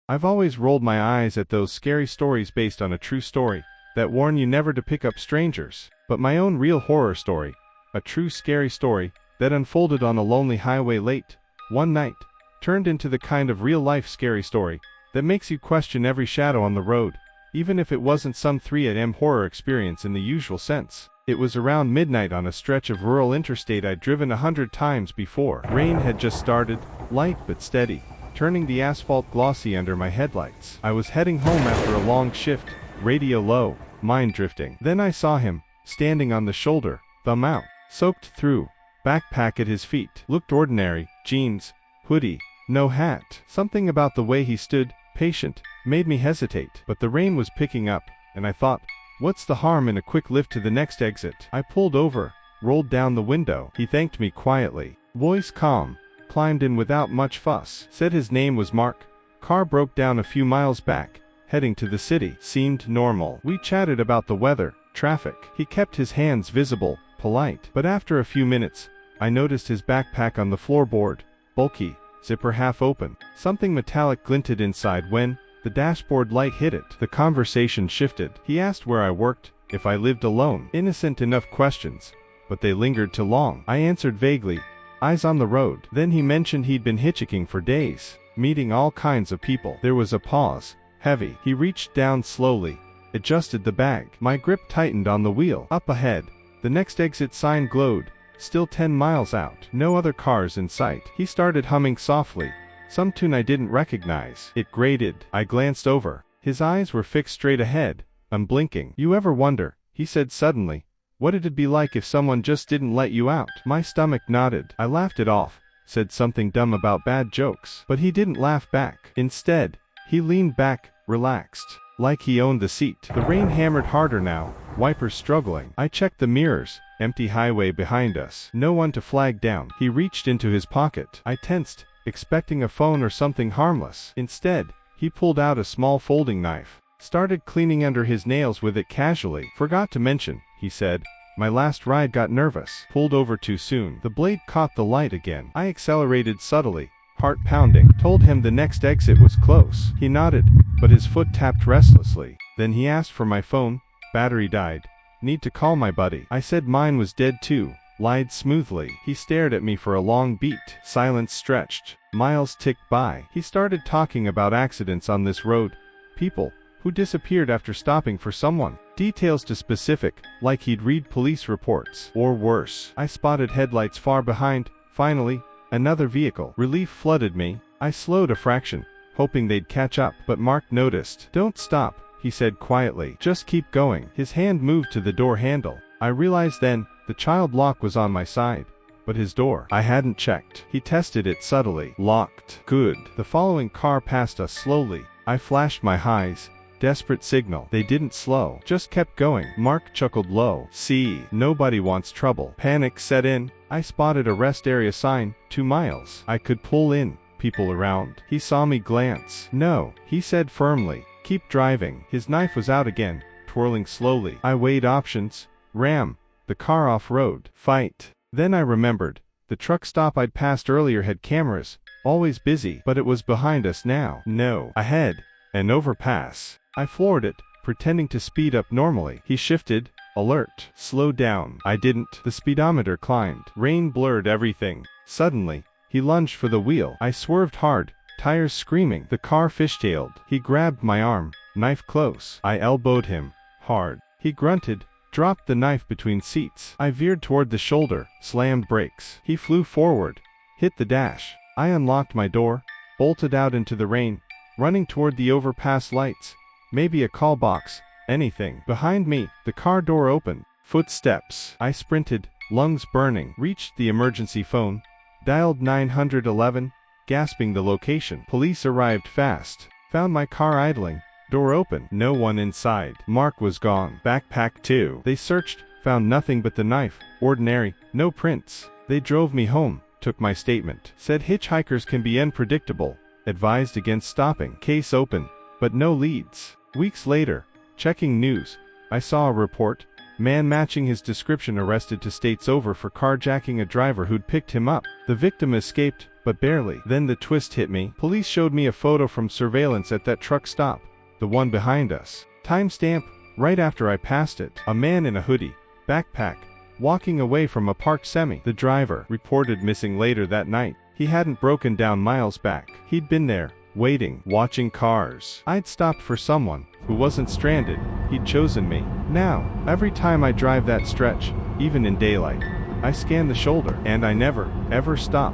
I've always rolled my eyes at those scary stories based on a true story, that warn you never to pick up strangers. But my own real horror story, a true scary story, that unfolded on a lonely highway late one night, turned into the kind of real-life scary story that makes you question every shadow on the road, even if it wasn't some 3 a.m. horror experience in the usual sense. It was around midnight on a stretch of rural interstate I'd driven 100 times before. Rain had just started, light but steady, turning the asphalt glossy under my headlights. I was heading home after a long shift, radio low, mind drifting. Then I saw him, standing on the shoulder, thumb out, soaked through, backpack at his feet. Looked ordinary, jeans, hoodie, no hat. Something about the way he stood, patient, made me hesitate. But the rain was picking up, and I thought, what's the harm in a quick lift to the next exit? I pulled over, rolled down the window. He thanked me quietly. Voice calm, climbed in without much fuss. Said his name was Mark. Car broke down a few miles back, heading to the city. Seemed normal. We chatted about the weather, traffic. He kept his hands visible, polite. But after a few minutes, I noticed his backpack on the floorboard, bulky, zipper half open. Something metallic glinted inside when the dashboard light hit it. The conversation shifted. He asked where I worked, if I lived alone. Innocent enough questions, but they lingered too long. I answered vaguely, eyes on the road. Then he mentioned he'd been hitchhiking for days, meeting all kinds of people. There was a pause, heavy. He reached down slowly, adjusted the bag. My grip tightened on the wheel. Up ahead, the next exit sign glowed, still 10 miles out. No other cars in sight. He started humming softly, some tune I didn't recognize. It grated. I glanced over. His eyes were fixed straight ahead, unblinking. You ever wonder, he said suddenly, what it'd be like if someone just didn't let you out? My stomach nodded. I laughed it off, said something dumb about bad jokes. But he didn't laugh back. Instead, he leaned back, relaxed, like he owned the seat. The rain hammered harder now, wipers struggling. I checked the mirrors, empty highway behind us. No one to flag down. He reached into his pocket. I tensed, expecting a phone or something harmless. Instead, he pulled out a small folding knife, started cleaning under his nails with it casually. Forgot to mention, he said, my last ride got nervous. Pulled over too soon. The blade caught the light again. I accelerated subtly, heart pounding. Told him the next exit was close. He nodded, but his foot tapped restlessly. Then he asked for my phone. Battery died. Need to call my buddy. I said mine was dead too. Lied smoothly. He stared at me for a long beat. Silence stretched. Miles ticked by. He started talking about accidents on this road. People who disappeared after stopping for someone. Details to specific, like he'd read police reports. Or worse. I spotted headlights far behind. Finally, another vehicle. Relief flooded me. I slowed a fraction, hoping they'd catch up. But Mark noticed. Don't stop, he said quietly. Just keep going. His hand moved to the door handle. I realized then, the child lock was on my side, but his door, I hadn't checked. He tested it subtly. Locked. Good. The following car passed us slowly. I flashed my highs. Desperate signal. They didn't slow, just kept going. Mark chuckled low. See, nobody wants trouble. Panic set in. I spotted a rest area sign, 2 miles. I could pull in, people around. He saw me glance. No, he said firmly. Keep driving. His knife was out again, twirling slowly. I weighed options. Ram the car off-road. Fight. Then I remembered. The truck stop I'd passed earlier had cameras, always busy, but it was behind us now. No. Ahead. An overpass. I floored it, pretending to speed up normally. He shifted, alert. Slow down. I didn't. The speedometer climbed. Rain blurred everything. Suddenly, he lunged for the wheel. I swerved hard, tires screaming. The car fishtailed. He grabbed my arm, knife close. I elbowed him, hard. He grunted, dropped the knife between seats. I veered toward the shoulder, slammed brakes. He flew forward, hit the dash. I unlocked my door, bolted out into the rain, running toward the overpass lights. Maybe a call box, anything. Behind me, the car door opened. Footsteps. I sprinted, lungs burning. Reached the emergency phone, dialed 911, gasping the location. Police arrived fast. Found my car idling. Door open. No one inside. Mark was gone. Backpack too. They searched, found nothing but the knife. Ordinary, no prints. They drove me home, took my statement. Said hitchhikers can be unpredictable. Advised against stopping. Case open, but no leads. Weeks later, checking news, I saw a report. Man matching his description arrested to states over for carjacking a driver who'd picked him up. The victim escaped, but barely. Then the twist hit me. Police showed me a photo from surveillance at that truck stop. The one behind us. Timestamp, right after I passed it. A man in a hoodie, backpack, walking away from a parked semi. The driver reported missing later that night. He hadn't broken down miles back. He'd been there, waiting, watching cars. I'd stopped for someone who wasn't stranded. He'd chosen me. Now, every time I drive that stretch, even in daylight, I scan the shoulder, and I never, ever stop.